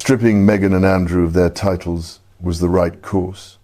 stripping Meghan and Andrew of their titles was the right course.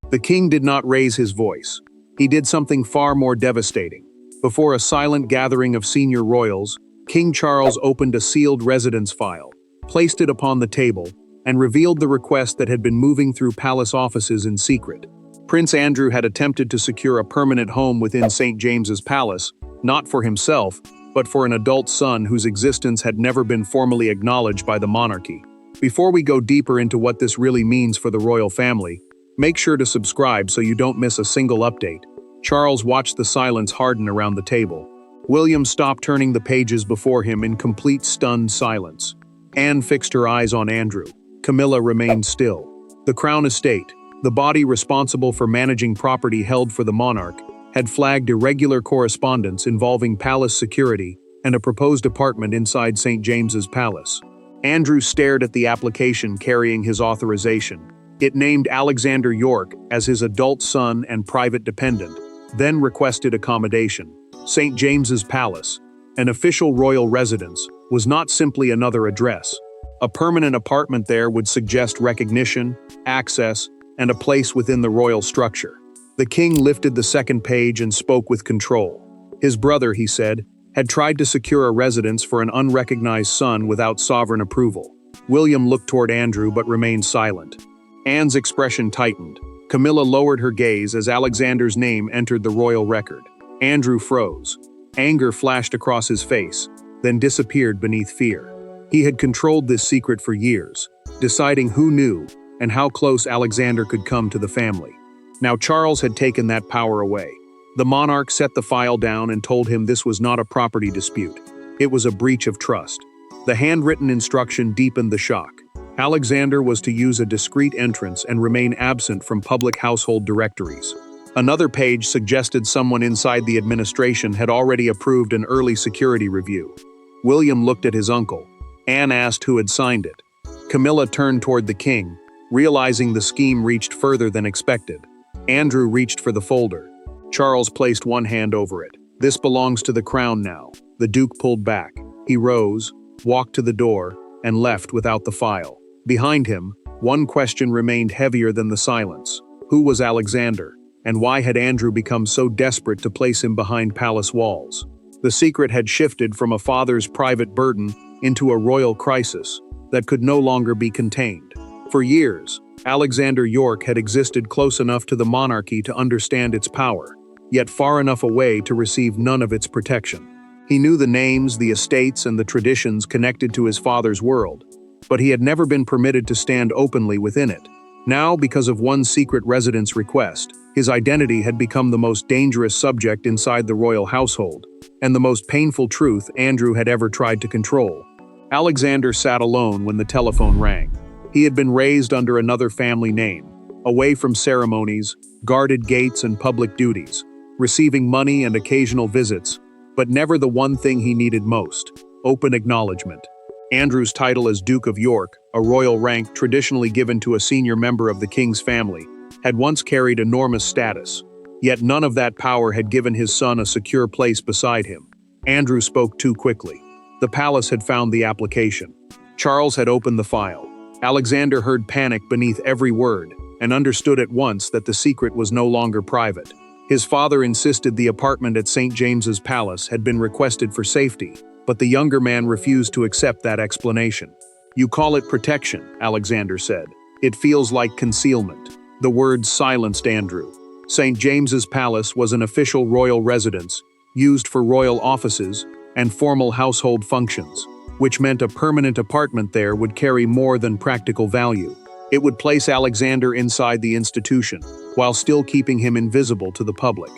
The king did not raise his voice. He did something far more devastating. Before a silent gathering of senior royals, King Charles opened a sealed residence file, placed it upon the table, and revealed the request that had been moving through palace offices in secret. Prince Andrew had attempted to secure a permanent home within St. James's Palace, not for himself, but for an adult son whose existence had never been formally acknowledged by the monarchy. Before we go deeper into what this really means for the royal family, make sure to subscribe so you don't miss a single update. Charles watched the silence harden around the table. William stopped turning the pages before him in complete stunned silence. Anne fixed her eyes on Andrew. Camilla remained still. The Crown Estate, the body responsible for managing property held for the monarch, had flagged irregular correspondence involving palace security and a proposed apartment inside St. James's Palace. Andrew stared at the application carrying his authorization. It named Alexander York as his adult son and private dependent, then requested accommodation. St. James's Palace, an official royal residence, was not simply another address. A permanent apartment there would suggest recognition, access, and a place within the royal structure. The king lifted the second page and spoke with control. His brother, he said, had tried to secure a residence for an unrecognized son without sovereign approval. William looked toward Andrew but remained silent. Anne's expression tightened. Camilla lowered her gaze as Alexander's name entered the royal record. Andrew froze. Anger flashed across his face, then disappeared beneath fear. He had controlled this secret for years, deciding who knew and how close Alexander could come to the family. Now Charles had taken that power away. The monarch set the file down and told him this was not a property dispute. It was a breach of trust. The handwritten instruction deepened the shock. Alexander was to use a discreet entrance and remain absent from public household directories. Another page suggested someone inside the administration had already approved an early security review. William looked at his uncle. Anne asked who had signed it. Camilla turned toward the king, realizing the scheme reached further than expected. Andrew reached for the folder. Charles placed one hand over it. This belongs to the crown now. The Duke pulled back. He rose, walked to the door, and left without the file. Behind him, one question remained heavier than the silence. Who was Alexander, and why had Andrew become so desperate to place him behind palace walls? The secret had shifted from a father's private burden into a royal crisis that could no longer be contained. For years, Alexander York had existed close enough to the monarchy to understand its power, yet far enough away to receive none of its protection. He knew the names, the estates, and the traditions connected to his father's world, but he had never been permitted to stand openly within it. Now, because of one secret residence request, his identity had become the most dangerous subject inside the royal household, and the most painful truth Andrew had ever tried to control. Alexander sat alone when the telephone rang. He had been raised under another family name, away from ceremonies, guarded gates, and public duties, receiving money and occasional visits, but never the one thing he needed most: open acknowledgement. Andrew's title as Duke of York, a royal rank traditionally given to a senior member of the king's family, had once carried enormous status. Yet none of that power had given his son a secure place beside him. Andrew spoke too quickly. The palace had found the application. Charles had opened the file. Alexander heard panic beneath every word and understood at once that the secret was no longer private. His father insisted the apartment at St. James's Palace had been requested for safety, but the younger man refused to accept that explanation. "You call it protection," Alexander said. "It feels like concealment." The words silenced Andrew. St. James's Palace was an official royal residence, used for royal offices and formal household functions, which meant a permanent apartment there would carry more than practical value. It would place Alexander inside the institution, while still keeping him invisible to the public.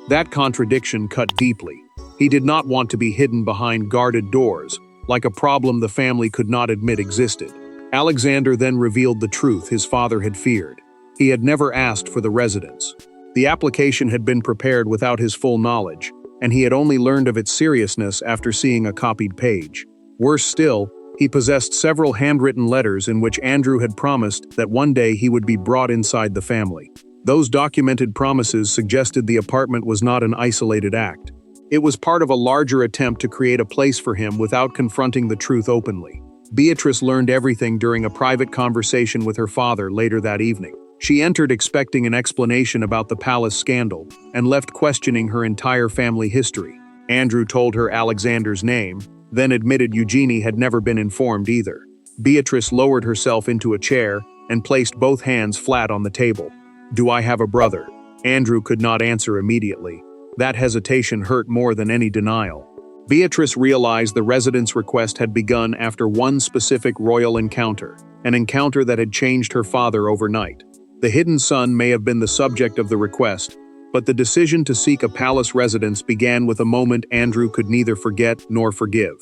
That contradiction cut deeply. He did not want to be hidden behind guarded doors, like a problem the family could not admit existed. Alexander then revealed the truth his father had feared. He had never asked for the residence. The application had been prepared without his full knowledge, and he had only learned of its seriousness after seeing a copied page. Worse still, he possessed several handwritten letters in which Andrew had promised that one day he would be brought inside the family. Those documented promises suggested the apartment was not an isolated act. It was part of a larger attempt to create a place for him without confronting the truth openly. Beatrice learned everything during a private conversation with her father later that evening. She entered expecting an explanation about the palace scandal and left questioning her entire family history. Andrew told her Alexander's name, then admitted Eugenie had never been informed either. Beatrice lowered herself into a chair and placed both hands flat on the table. "Do I have a brother?" Andrew could not answer immediately. That hesitation hurt more than any denial. Beatrice realized the resident's request had begun after one specific royal encounter, an encounter that had changed her father overnight. The hidden son may have been the subject of the request, but the decision to seek a palace residence began with a moment Andrew could neither forget nor forgive.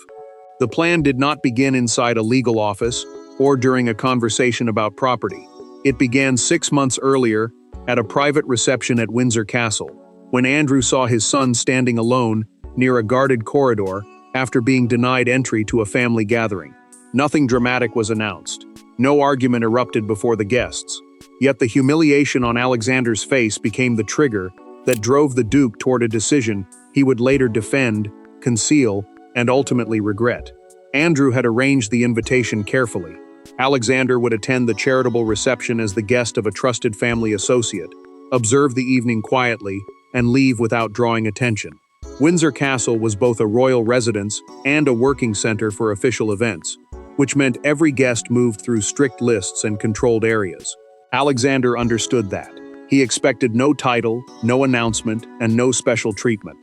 The plan did not begin inside a legal office or during a conversation about property. It began 6 months earlier at a private reception at Windsor Castle, when Andrew saw his son standing alone near a guarded corridor after being denied entry to a family gathering. Nothing dramatic was announced. No argument erupted before the guests. Yet the humiliation on Alexander's face became the trigger that drove the Duke toward a decision he would later defend, conceal, and ultimately regret. Andrew had arranged the invitation carefully. Alexander would attend the charitable reception as the guest of a trusted family associate, observe the evening quietly, and leave without drawing attention. Windsor Castle was both a royal residence and a working center for official events, which meant every guest moved through strict lists and controlled areas. Alexander understood that. He expected no title, no announcement, and no special treatment.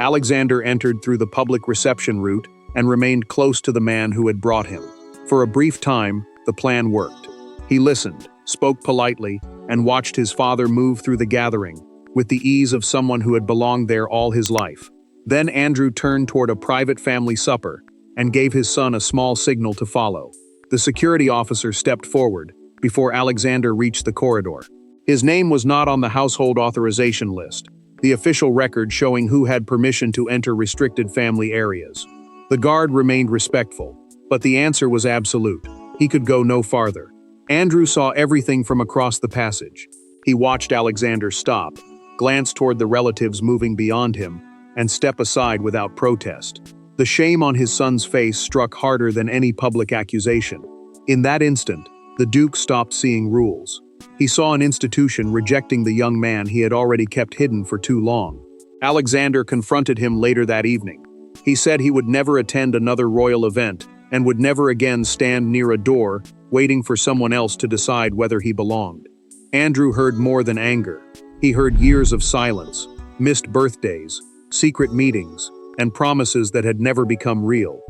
Alexander entered through the public reception route and remained close to the man who had brought him. For a brief time, the plan worked. He listened, spoke politely, and watched his father move through the gathering, with the ease of someone who had belonged there all his life. Then Andrew turned toward a private family supper and gave his son a small signal to follow. The security officer stepped forward before Alexander reached the corridor. His name was not on the household authorization list, the official record showing who had permission to enter restricted family areas. The guard remained respectful, but the answer was absolute. He could go no farther. Andrew saw everything from across the passage. He watched Alexander stop, glance toward the relatives moving beyond him, and step aside without protest. The shame on his son's face struck harder than any public accusation. In that instant, the Duke stopped seeing rules. He saw an institution rejecting the young man he had already kept hidden for too long. Alexander confronted him later that evening. He said he would never attend another royal event and would never again stand near a door waiting for someone else to decide whether he belonged. Andrew heard more than anger. He heard years of silence, missed birthdays, secret meetings, and promises that had never become real.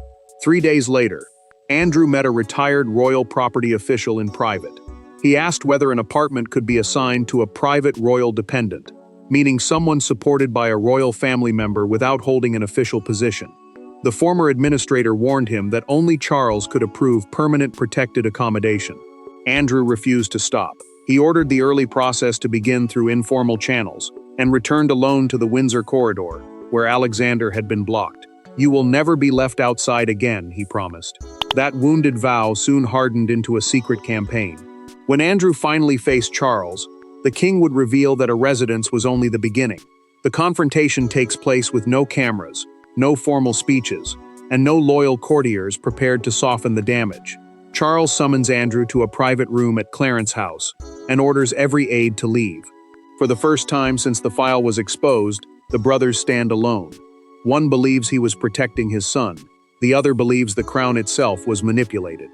3 days later, Andrew met a retired royal property official in private. He asked whether an apartment could be assigned to a private royal dependent, meaning someone supported by a royal family member without holding an official position. The former administrator warned him that only Charles could approve permanent protected accommodation. Andrew refused to stop. He ordered the early process to begin through informal channels and returned alone to the Windsor corridor, where Alexander had been blocked. "You will never be left outside again," he promised. That wounded vow soon hardened into a secret campaign. When Andrew finally faced Charles, the king would reveal that a residence was only the beginning. The confrontation takes place with no cameras, no formal speeches, and no loyal courtiers prepared to soften the damage. Charles summons Andrew to a private room at Clarence House and orders every aide to leave. For the first time since the file was exposed, the brothers stand alone. One believes he was protecting his son. The other believes the crown itself was manipulated.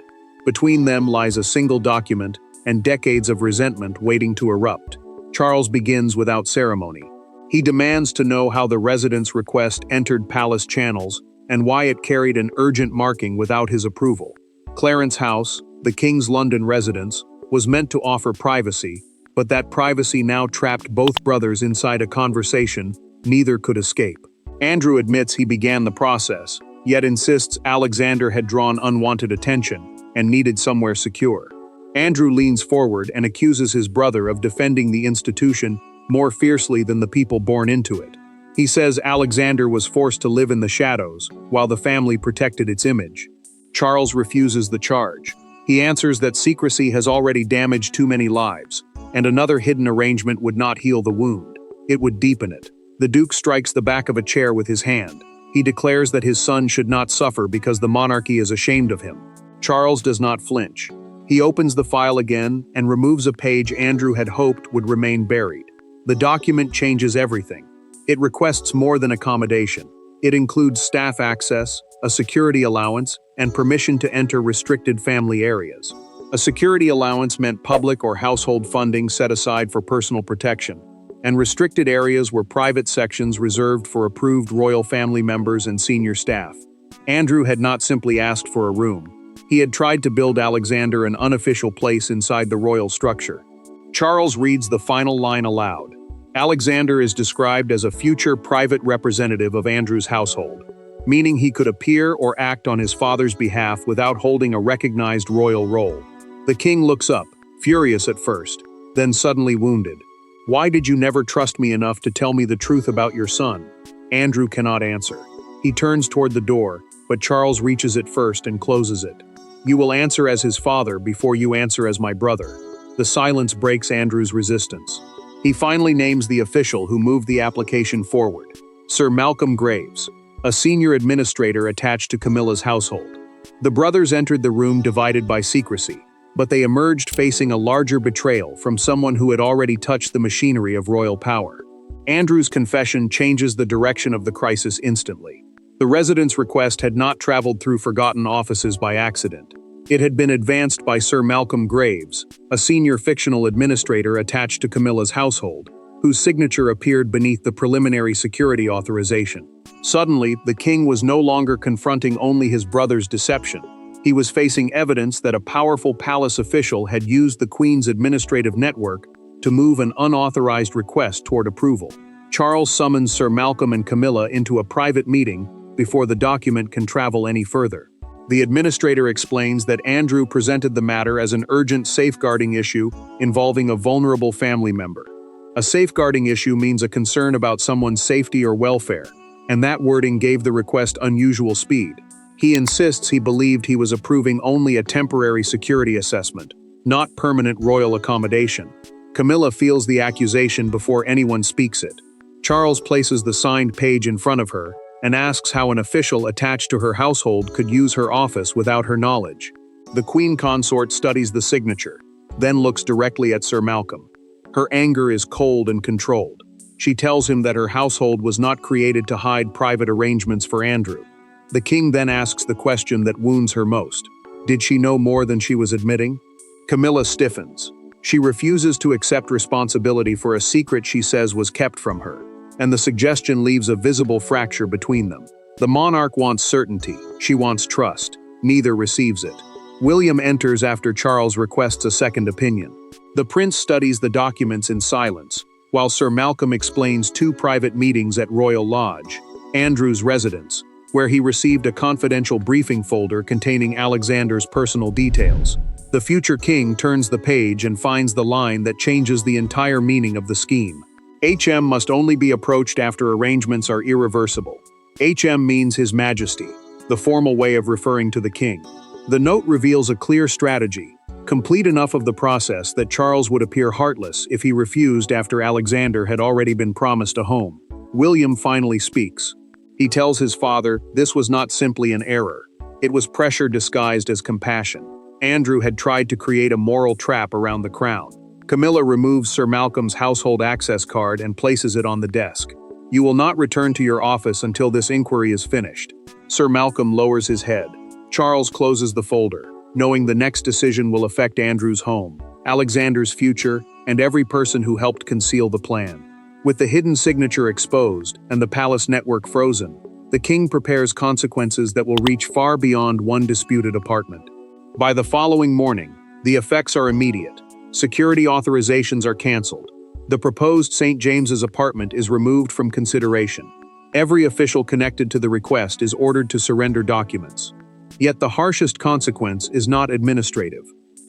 Between them lies a single document and decades of resentment waiting to erupt. Charles begins without ceremony. He demands to know how the residence request entered palace channels and why it carried an urgent marking without his approval. Clarence House, the king's London residence, was meant to offer privacy, but that privacy now trapped both brothers inside a conversation neither could escape. Andrew admits he began the process, yet insists Alexander had drawn unwanted attention and needed somewhere secure. Andrew leans forward and accuses his brother of defending the institution more fiercely than the people born into it. He says Alexander was forced to live in the shadows while the family protected its image. Charles refuses the charge. He answers that secrecy has already damaged too many lives, and another hidden arrangement would not heal the wound. It would deepen it. The Duke strikes the back of a chair with his hand. He declares that his son should not suffer because the monarchy is ashamed of him. Charles does not flinch. He opens the file again and removes a page Andrew had hoped would remain buried. The document changes everything. It requests more than accommodation. It includes staff access, a security allowance, and permission to enter restricted family areas. A security allowance meant public or household funding set aside for personal protection, and restricted areas were private sections reserved for approved royal family members and senior staff. Andrew had not simply asked for a room. He had tried to build Alexander an unofficial place inside the royal structure. Charles reads the final line aloud. Alexander is described as a future private representative of Andrew's household, meaning he could appear or act on his father's behalf without holding a recognized royal role. The king looks up, furious at first, then suddenly wounded. "Why did you never trust me enough to tell me the truth about your son?" Andrew cannot answer. He turns toward the door, but Charles reaches it first and closes it. "You will answer as his father before you answer as my brother." The silence breaks Andrew's resistance. He finally names the official who moved the application forward, Sir Malcolm Graves, a senior administrator attached to Camilla's household. The brothers entered the room divided by secrecy, but they emerged facing a larger betrayal from someone who had already touched the machinery of royal power. Andrew's confession changes the direction of the crisis instantly. The residence request had not traveled through forgotten offices by accident. It had been advanced by Sir Malcolm Graves, a senior fictional administrator attached to Camilla's household, whose signature appeared beneath the preliminary security authorization. Suddenly, the king was no longer confronting only his brother's deception. He was facing evidence that a powerful palace official had used the Queen's administrative network to move an unauthorized request toward approval. Charles summons Sir Malcolm and Camilla into a private meeting before the document can travel any further. The administrator explains that Andrew presented the matter as an urgent safeguarding issue involving a vulnerable family member. A safeguarding issue means a concern about someone's safety or welfare, and that wording gave the request unusual speed. He insists he believed he was approving only a temporary security assessment, not permanent royal accommodation. Camilla feels the accusation before anyone speaks it. Charles places the signed page in front of her and asks how an official attached to her household could use her office without her knowledge. The Queen consort studies the signature, then looks directly at Sir Malcolm. Her anger is cold and controlled. She tells him that her household was not created to hide private arrangements for Andrew. The king then asks the question that wounds her most. Did she know more than she was admitting? Camilla stiffens. She refuses to accept responsibility for a secret she says was kept from her, and the suggestion leaves a visible fracture between them. The monarch wants certainty, she wants trust. Neither receives it. William enters after Charles requests a second opinion. The prince studies the documents in silence, while Sir Malcolm explains two private meetings at Royal Lodge, Andrew's residence, where he received a confidential briefing folder containing Alexander's personal details. The future king turns the page and finds the line that changes the entire meaning of the scheme. HM must only be approached after arrangements are irreversible. HM means His Majesty, the formal way of referring to the king. The note reveals a clear strategy, complete enough of the process that Charles would appear heartless if he refused after Alexander had already been promised a home. William finally speaks. He tells his father this was not simply an error. It was pressure disguised as compassion. Andrew had tried to create a moral trap around the crown. Camilla removes Sir Malcolm's household access card and places it on the desk. "You will not return to your office until this inquiry is finished." Sir Malcolm lowers his head. Charles closes the folder, knowing the next decision will affect Andrew's home, Alexander's future, and every person who helped conceal the plan. With the hidden signature exposed and the palace network frozen, the king prepares consequences that will reach far beyond one disputed apartment. By the following morning, the effects are immediate. Security authorizations are canceled. The proposed St. James's apartment is removed from consideration. Every official connected to the request is ordered to surrender documents. Yet the harshest consequence is not administrative.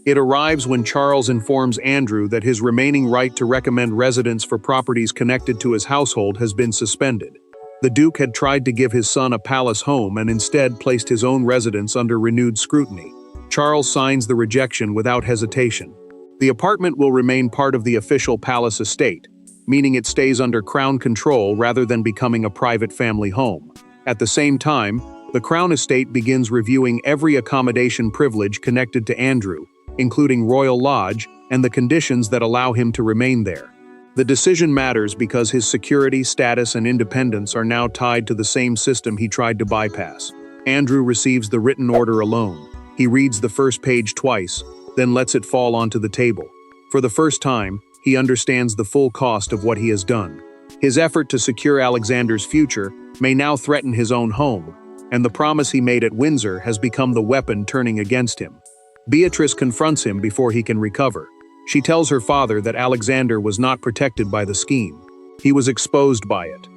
It arrives when Charles informs Andrew that his remaining right to recommend residence for properties connected to his household has been suspended. The Duke had tried to give his son a palace home and instead placed his own residence under renewed scrutiny. Charles signs the rejection without hesitation. The apartment will remain part of the official palace estate, meaning it stays under crown control rather than becoming a private family home. At the same time, The Crown Estate begins reviewing every accommodation privilege connected to Andrew, including Royal Lodge and the conditions that allow him to remain there. The decision matters because his security, status, and independence are now tied to the same system he tried to bypass. Andrew receives the written order alone. He reads the first page twice, then lets it fall onto the table. For the first time, he understands the full cost of what he has done. His effort to secure Alexander's future may now threaten his own home, and the promise he made at Windsor has become the weapon turning against him. Beatrice confronts him before he can recover. She tells her father that Alexander was not protected by the scheme. He was exposed by it.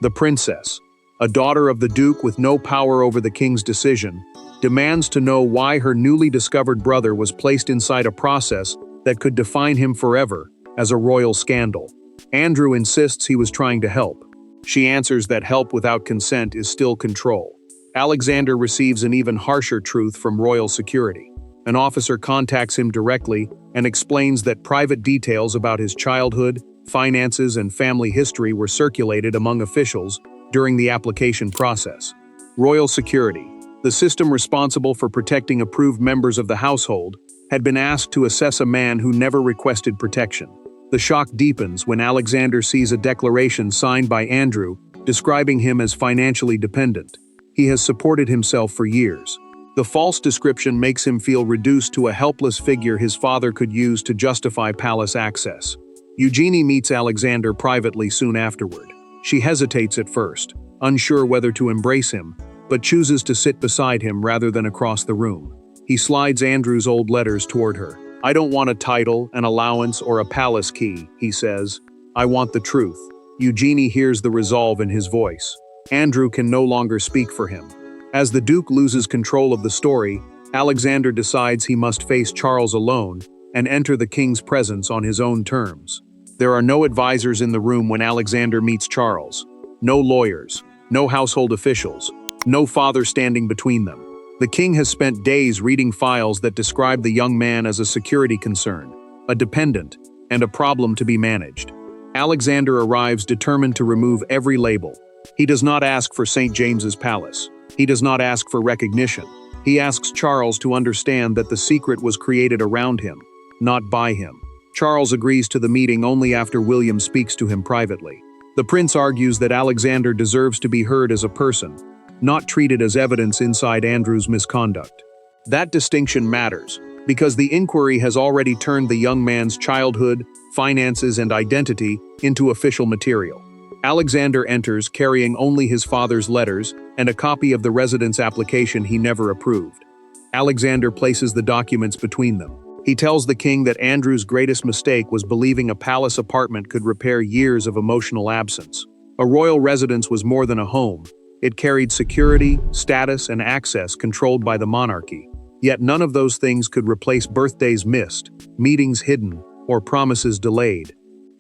The princess, a daughter of the Duke with no power over the king's decision, demands to know why her newly discovered brother was placed inside a process that could define him forever as a royal scandal. Andrew insists he was trying to help. She answers that help without consent is still control. Alexander receives an even harsher truth from royal security. An officer contacts him directly and explains that private details about his childhood, finances, and family history were circulated among officials during the application process. Royal security, the system responsible for protecting approved members of the household, had been asked to assess a man who never requested protection. The shock deepens when Alexander sees a declaration signed by Andrew describing him as financially dependent. He has supported himself for years. The false description makes him feel reduced to a helpless figure his father could use to justify palace access. Eugenie meets Alexander privately soon afterward. She hesitates at first, unsure whether to embrace him, but chooses to sit beside him rather than across the room. He slides Andrew's old letters toward her. "I don't want a title, an allowance, or a palace key," he says. "I want the truth." Eugenie hears the resolve in his voice. Andrew can no longer speak for him. As the Duke loses control of the story, Alexander decides he must face Charles alone and enter the king's presence on his own terms. There are no advisors in the room when Alexander meets Charles. No lawyers, no household officials, no father standing between them. The king has spent days reading files that describe the young man as a security concern, a dependent, and a problem to be managed. Alexander arrives determined to remove every label. He does not ask for St. James's Palace. He does not ask for recognition. He asks Charles to understand that the secret was created around him, not by him. Charles agrees to the meeting only after William speaks to him privately. The prince argues that Alexander deserves to be heard as a person, not treated as evidence inside Andrew's misconduct. That distinction matters, because the inquiry has already turned the young man's childhood, finances, and identity into official material. Alexander enters carrying only his father's letters and a copy of the residence application he never approved. Alexander places the documents between them. He tells the king that Andrew's greatest mistake was believing a palace apartment could repair years of emotional absence. A royal residence was more than a home. It carried security, status, and access controlled by the monarchy. Yet none of those things could replace birthdays missed, meetings hidden, or promises delayed.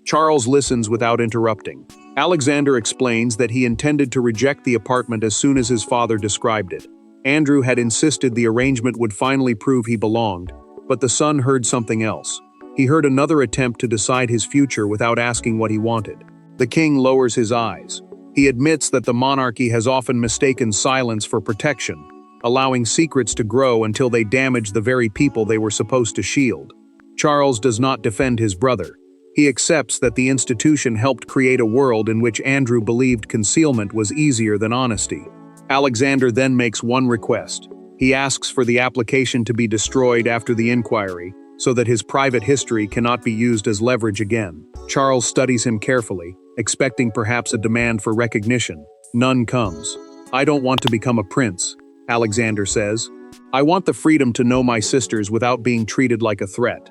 Charles listens without interrupting. Alexander explains that he intended to reject the apartment as soon as his father described it. Andrew had insisted the arrangement would finally prove he belonged, but the son heard something else. He heard another attempt to decide his future without asking what he wanted. The king lowers his eyes. He admits that the monarchy has often mistaken silence for protection, allowing secrets to grow until they damage the very people they were supposed to shield. Charles does not defend his brother. He accepts that the institution helped create a world in which Andrew believed concealment was easier than honesty. Alexander then makes one request. He asks for the application to be destroyed after the inquiry, so that his private history cannot be used as leverage again. Charles studies him carefully, expecting perhaps a demand for recognition. None comes. "I don't want to become a prince," Alexander says. "I want the freedom to know my sisters without being treated like a threat."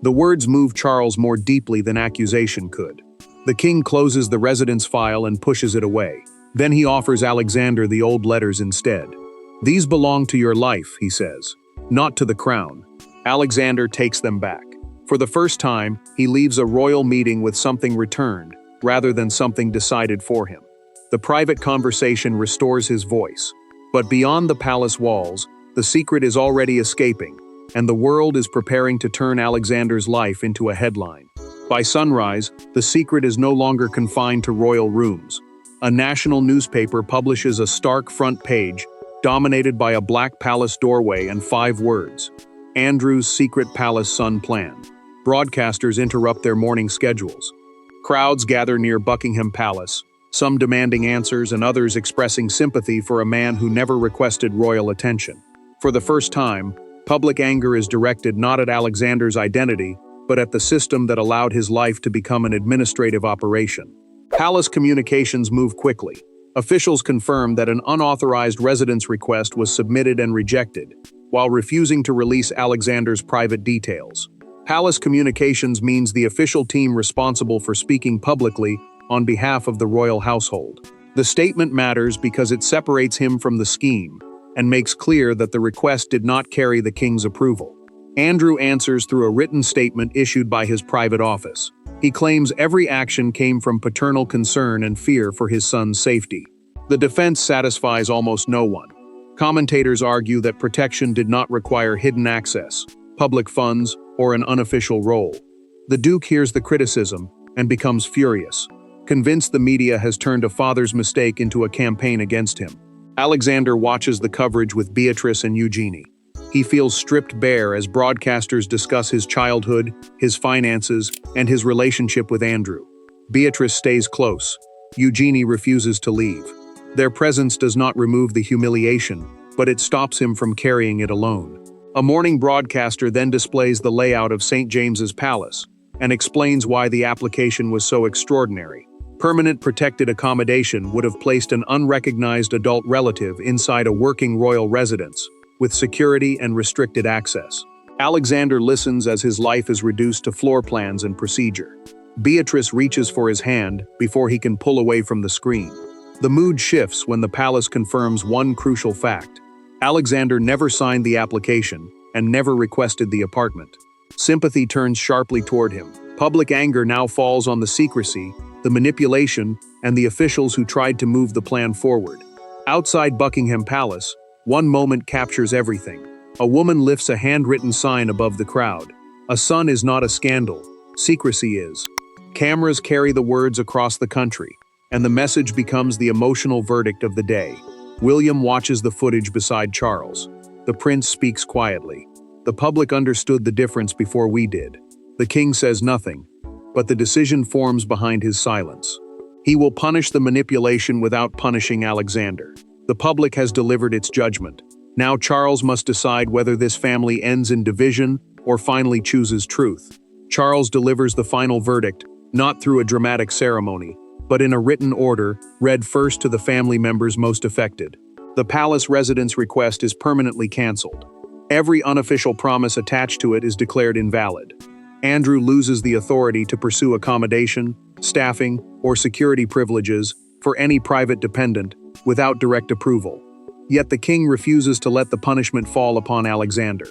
The words move Charles more deeply than accusation could. The king closes the residence file and pushes it away. Then he offers Alexander the old letters instead. "These belong to your life," he says, "not to the crown." Alexander takes them back. For the first time, he leaves a royal meeting with something returned, rather than something decided for him. The private conversation restores his voice. But beyond the palace walls, the secret is already escaping, and the world is preparing to turn Alexander's life into a headline. By sunrise, the secret is no longer confined to royal rooms. A national newspaper publishes a stark front page dominated by a black palace doorway and 5 words: Andrew's secret palace son plan. Broadcasters interrupt their morning schedules. Crowds gather near Buckingham Palace, some demanding answers and others expressing sympathy for a man who never requested royal attention. For the first time, public anger is directed not at Alexander's identity, but at the system that allowed his life to become an administrative operation. Palace communications move quickly. Officials confirm that an unauthorized residence request was submitted and rejected, while refusing to release Alexander's private details. Palace communications means the official team responsible for speaking publicly on behalf of the royal household. The statement matters because it separates him from the scheme and makes clear that the request did not carry the king's approval. Andrew answers through a written statement issued by his private office. He claims every action came from paternal concern and fear for his son's safety. The defense satisfies almost no one. Commentators argue that protection did not require hidden access, public funds, or an unofficial role. The Duke hears the criticism and becomes furious, convinced the media has turned a father's mistake into a campaign against him. Alexander watches the coverage with Beatrice and Eugenie. He feels stripped bare as broadcasters discuss his childhood, his finances, and his relationship with Andrew. Beatrice stays close. Eugenie refuses to leave. Their presence does not remove the humiliation, but it stops him from carrying it alone. A morning broadcaster then displays the layout of St. James's Palace and explains why the application was so extraordinary. Permanent protected accommodation would have placed an unrecognized adult relative inside a working royal residence, with security and restricted access. Alexander listens as his life is reduced to floor plans and procedure. Beatrice reaches for his hand before he can pull away from the screen. The mood shifts when the palace confirms one crucial fact. Alexander never signed the application and never requested the apartment. Sympathy turns sharply toward him. Public anger now falls on the secrecy, the manipulation, and the officials who tried to move the plan forward. Outside Buckingham Palace, one moment captures everything. A woman lifts a handwritten sign above the crowd. A son is not a scandal, secrecy is. Cameras carry the words across the country, and the message becomes the emotional verdict of the day. William watches the footage beside Charles. The prince speaks quietly. The public understood the difference before we did. The king says nothing, but the decision forms behind his silence. He will punish the manipulation without punishing Alexander. The public has delivered its judgment. Now Charles must decide whether this family ends in division or finally chooses truth. Charles delivers the final verdict, not through a dramatic ceremony, but in a written order, read first to the family members most affected. The palace residence request is permanently cancelled. Every unofficial promise attached to it is declared invalid. Andrew loses the authority to pursue accommodation, staffing, or security privileges for any private dependent without direct approval. Yet the king refuses to let the punishment fall upon Alexander.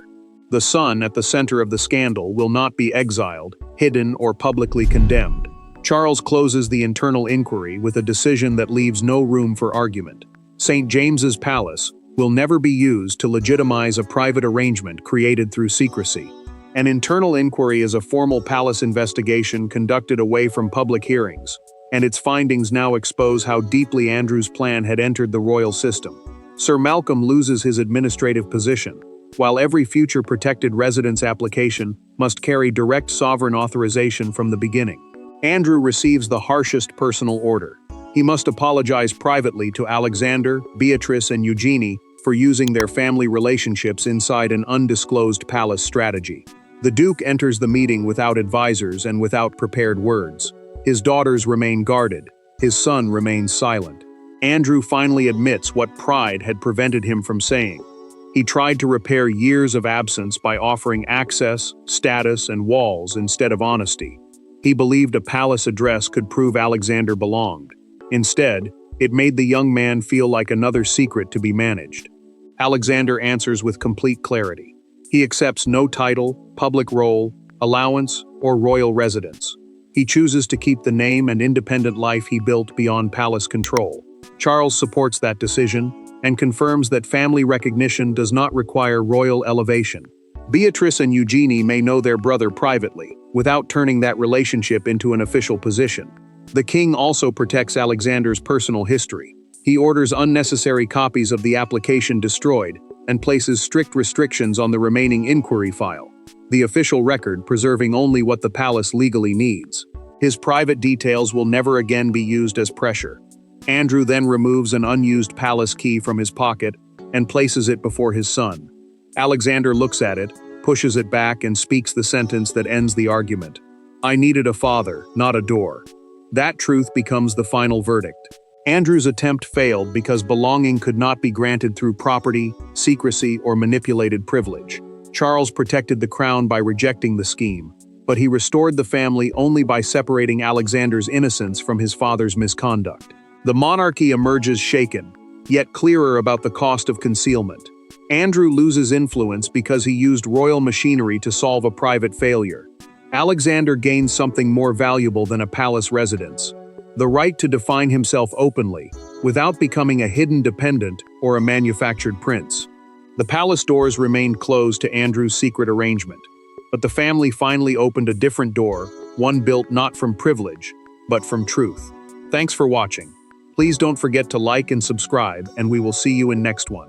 The son at the center of the scandal will not be exiled, hidden, or publicly condemned. Charles closes the internal inquiry with a decision that leaves no room for argument. St. James's Palace will never be used to legitimize a private arrangement created through secrecy. An internal inquiry is a formal palace investigation conducted away from public hearings, and its findings now expose how deeply Andrew's plan had entered the royal system. Sir Malcolm loses his administrative position, while every future protected residence application must carry direct sovereign authorization from the beginning. Andrew receives the harshest personal order. He must apologize privately to Alexander, Beatrice, and Eugenie for using their family relationships inside an undisclosed palace strategy. The Duke enters the meeting without advisors and without prepared words. His daughters remain guarded. His son remains silent. Andrew finally admits what pride had prevented him from saying. He tried to repair years of absence by offering access, status, and walls instead of honesty. He believed a palace address could prove Alexander belonged. Instead, it made the young man feel like another secret to be managed. Alexander answers with complete clarity. He accepts no title, public role, allowance, or royal residence. He chooses to keep the name and independent life he built beyond palace control. Charles supports that decision and confirms that family recognition does not require royal elevation. Beatrice and Eugenie may know their brother privately, without turning that relationship into an official position. The king also protects Alexander's personal history. He orders unnecessary copies of the application destroyed and places strict restrictions on the remaining inquiry file, the official record preserving only what the palace legally needs. His private details will never again be used as pressure. Andrew then removes an unused palace key from his pocket and places it before his son. Alexander looks at it, pushes it back, and speaks the sentence that ends the argument. "I needed a father, not a door." That truth becomes the final verdict. Andrew's attempt failed because belonging could not be granted through property, secrecy, or manipulated privilege. Charles protected the crown by rejecting the scheme, but he restored the family only by separating Alexander's innocence from his father's misconduct. The monarchy emerges shaken, yet clearer about the cost of concealment. Andrew loses influence because he used royal machinery to solve a private failure. Alexander gains something more valuable than a palace residence: the right to define himself openly, without becoming a hidden dependent or a manufactured prince. The palace doors remained closed to Andrew's secret arrangement, but the family finally opened a different door, one built not from privilege, but from truth. Thanks for watching. Please don't forget to like and subscribe, and we will see you in next one.